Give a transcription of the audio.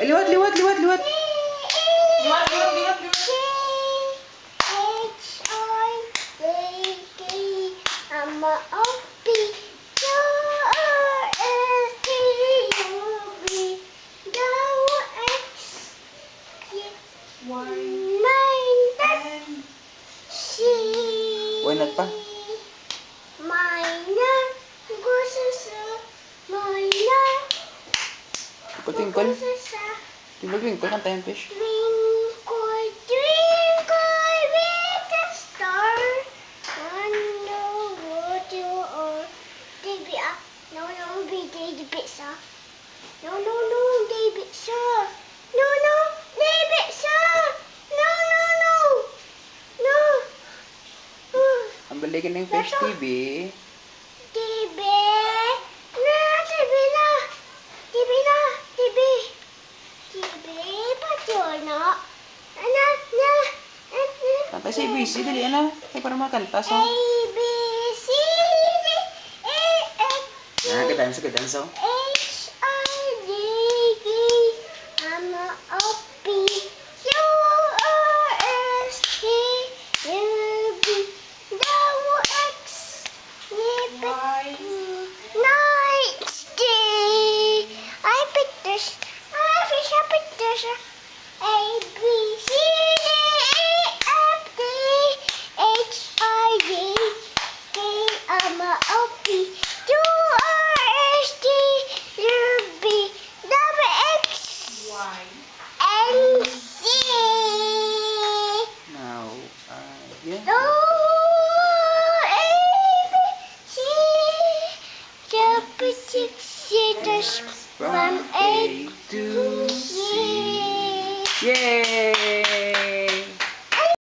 Liwat, liwat, liwat, liwat. Liwat, liwat, liwat, liwat. Why not pa? Twinkle, twinkle. Twinkle, twinkle. Kantayin fish. Twinkle, twinkle, little star, wonder what you are. David, no, David, sir. No, David, sir. No, David, sir. No. Ang balikin ng fish, TV. Kanta sa ABC, dali na. Ay, para makanta. So. A, B, C, D, E, F, G, Nakadanso, kadanso. H, I, J, K, M, O, P, Q, R, S, T, U, V, W, X, Y, Nice day. I picked this. I picked this. A, B, C, D, E, F, G, H, I, J, K, M, O, P, Q, R, S, T, U, V, W, X, and Z. Now, yeah. O, A, B, C, W, X, from A to Z. Yay!